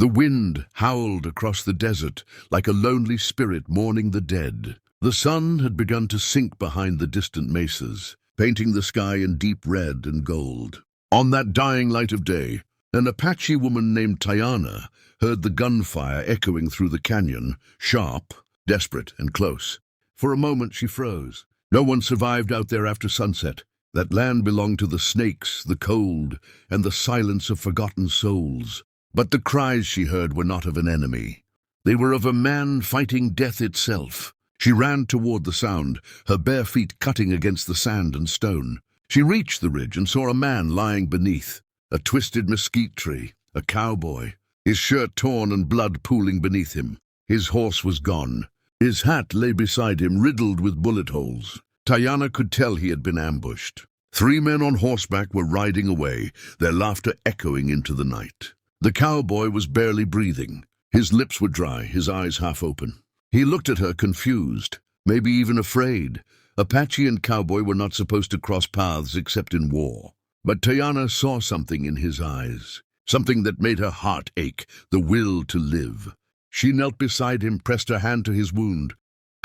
The wind howled across the desert like a lonely spirit mourning the dead. The sun had begun to sink behind the distant mesas, painting the sky in deep red and gold. On that dying light of day, an Apache woman named Tiana heard the gunfire echoing through the canyon, sharp, desperate, and close. For a moment she froze. No one survived out there after sunset. That land belonged to the snakes, the cold, and the silence of forgotten souls. But the cries she heard were not of an enemy. They were of a man fighting death itself. She ran toward the sound, her bare feet cutting against the sand and stone. She reached the ridge and saw a man lying beneath, a twisted mesquite tree, a cowboy, his shirt torn and blood pooling beneath him. His horse was gone. His hat lay beside him, riddled with bullet holes. Tiana could tell he had been ambushed. 3 men on horseback were riding away, their laughter echoing into the night. The cowboy was barely breathing. His lips were dry, his eyes half open. He looked at her confused, maybe even afraid. Apache and cowboy were not supposed to cross paths except in war. But Tiana saw something in his eyes, something that made her heart ache, the will to live. She knelt beside him, pressed her hand to his wound,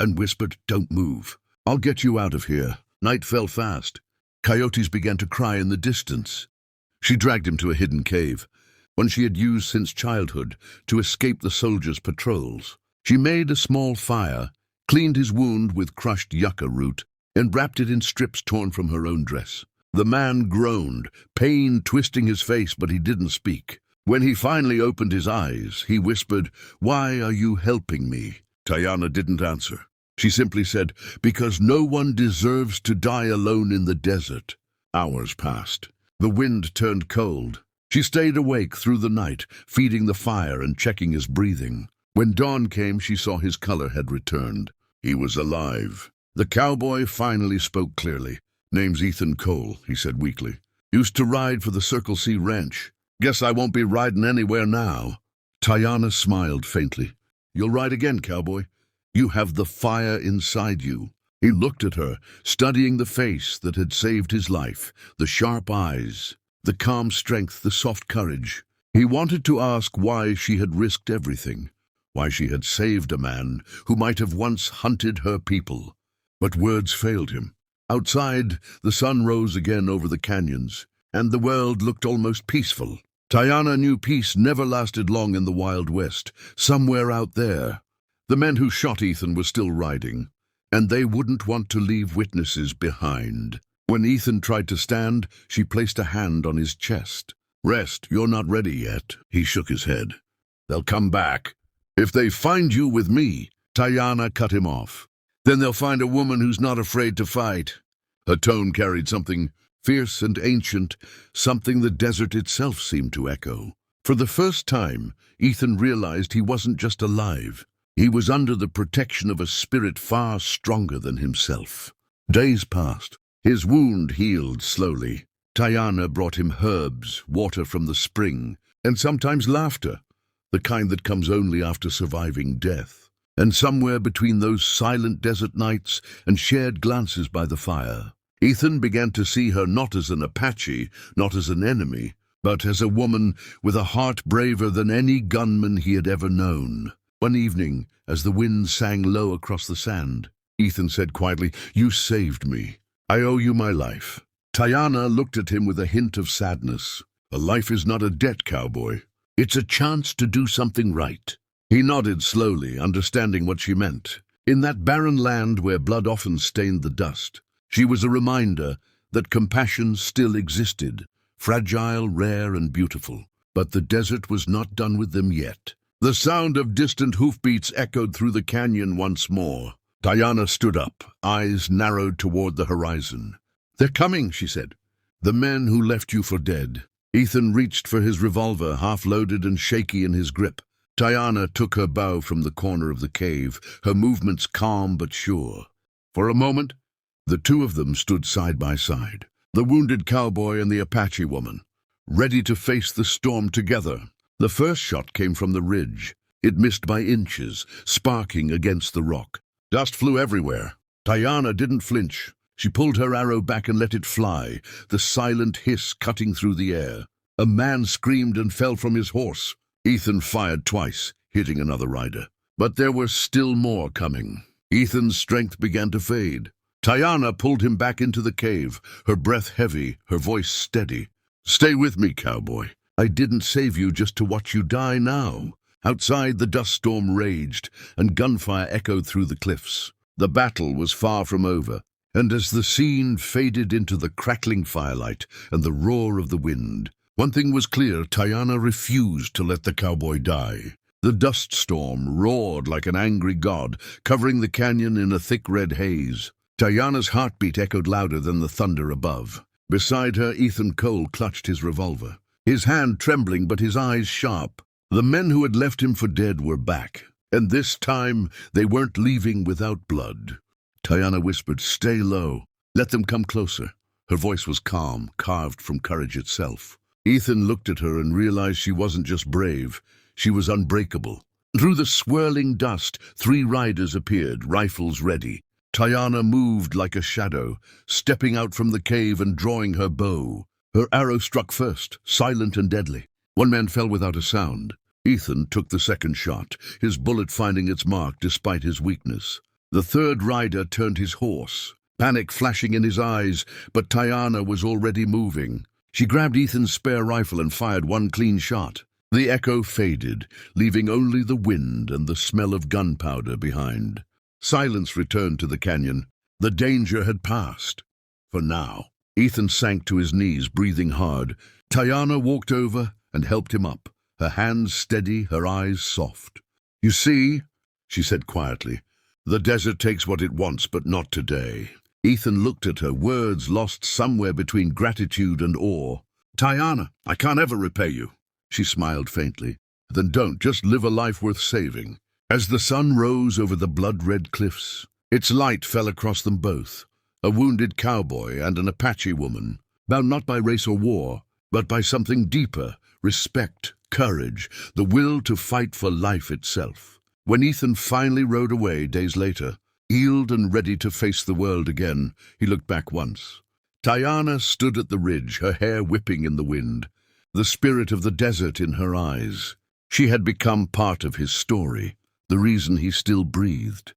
and whispered, "Don't move. I'll get you out of here." Night fell fast. Coyotes began to cry in the distance. She dragged him to a hidden cave, one she had used since childhood to escape the soldiers' patrols. She made a small fire, cleaned his wound with crushed yucca root, and wrapped it in strips torn from her own dress. The man groaned, pain twisting his face, but he didn't speak. When he finally opened his eyes, he whispered, "Why are you helping me?" Tiana didn't answer. She simply said, "Because no one deserves to die alone in the desert." Hours passed. The wind turned cold. She stayed awake through the night, feeding the fire and checking his breathing. When dawn came, she saw his color had returned. He was alive. The cowboy finally spoke clearly. "Name's Ethan Cole," he said weakly. "Used to ride for the Circle C Ranch. Guess I won't be riding anywhere now." Tiana smiled faintly. "You'll ride again, cowboy. You have the fire inside you." He looked at her, studying the face that had saved his life, the sharp eyes, the calm strength, the soft courage. He wanted to ask why she had risked everything, why she had saved a man who might have once hunted her people. But words failed him. Outside, the sun rose again over the canyons, and the world looked almost peaceful. Tiana knew peace never lasted long in the Wild West. Somewhere out there, the men who shot Ethan were still riding, and they wouldn't want to leave witnesses behind. When Ethan tried to stand, she placed a hand on his chest. "Rest, you're not ready yet." He shook his head. "They'll come back. If they find you with me," Tiana cut him off, "then they'll find a woman who's not afraid to fight." Her tone carried something fierce and ancient, something the desert itself seemed to echo. For the first time, Ethan realized he wasn't just alive. He was under the protection of a spirit far stronger than himself. Days passed. His wound healed slowly. Tiana brought him herbs, water from the spring, and sometimes laughter, the kind that comes only after surviving death. And somewhere between those silent desert nights and shared glances by the fire, Ethan began to see her not as an Apache, not as an enemy, but as a woman with a heart braver than any gunman he had ever known. One evening, as the wind sang low across the sand, Ethan said quietly, "You saved me. I owe you my life." Tiana looked at him with a hint of sadness. "A life is not a debt, cowboy. It's a chance to do something right." He nodded slowly, understanding what she meant. In that barren land where blood often stained the dust, she was a reminder that compassion still existed, fragile, rare, and beautiful. But the desert was not done with them yet. The sound of distant hoofbeats echoed through the canyon once more. Tiana stood up, eyes narrowed toward the horizon. "They're coming," she said. "The men who left you for dead." Ethan reached for his revolver, half-loaded and shaky in his grip. Tiana took her bow from the corner of the cave, her movements calm but sure. For a moment, the two of them stood side by side, the wounded cowboy and the Apache woman, ready to face the storm together. The first shot came from the ridge. It missed by inches, sparking against the rock. Dust flew everywhere. Tiana didn't flinch. She pulled her arrow back and let it fly, the silent hiss cutting through the air. A man screamed and fell from his horse. Ethan fired twice, hitting another rider. But there were still more coming. Ethan's strength began to fade. Tiana pulled him back into the cave, her breath heavy, her voice steady. "Stay with me, Cowboy. I didn't save you just to watch you die now." Outside, the dust storm raged, and gunfire echoed through the cliffs. The battle was far from over, and as the scene faded into the crackling firelight and the roar of the wind, one thing was clear: Tiana refused to let the cowboy die. The dust storm roared like an angry god, covering the canyon in a thick red haze. Tiana's heartbeat echoed louder than the thunder above. Beside her, Ethan Cole clutched his revolver, his hand trembling but his eyes sharp. The men who had left him for dead were back, and this time they weren't leaving without blood. Tiana whispered, "Stay low. Let them come closer." Her voice was calm, carved from courage itself. Ethan looked at her and realized she wasn't just brave, she was unbreakable. Through the swirling dust, 3 riders appeared, rifles ready. Tiana moved like a shadow, stepping out from the cave and drawing her bow. Her arrow struck first, silent and deadly. One man fell without a sound. Ethan took the second shot, his bullet finding its mark despite his weakness. The third rider turned his horse, panic flashing in his eyes, but Tiana was already moving. She grabbed Ethan's spare rifle and fired one clean shot. The echo faded, leaving only the wind and the smell of gunpowder behind. Silence returned to the canyon. The danger had passed. For now. Ethan sank to his knees, breathing hard. Tiana walked over and helped him up, her hands steady, her eyes soft. "You see," she said quietly, "the desert takes what it wants, but not today." Ethan looked at her, words lost somewhere between gratitude and awe. "Tiana, I can't ever repay you." She smiled faintly. "Then don't, just live a life worth saving." As the sun rose over the blood-red cliffs, its light fell across them both, a wounded cowboy and an Apache woman, bound not by race or war, but by something deeper: respect, courage, the will to fight for life itself. When Ethan finally rode away days later, healed and ready to face the world again, he looked back once. Tiana stood at the ridge, her hair whipping in the wind, the spirit of the desert in her eyes. She had become part of his story, the reason he still breathed.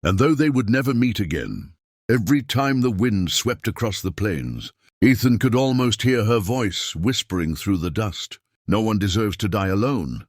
And though they would never meet again, every time the wind swept across the plains, Ethan could almost hear her voice whispering through the dust. "No one deserves to die alone.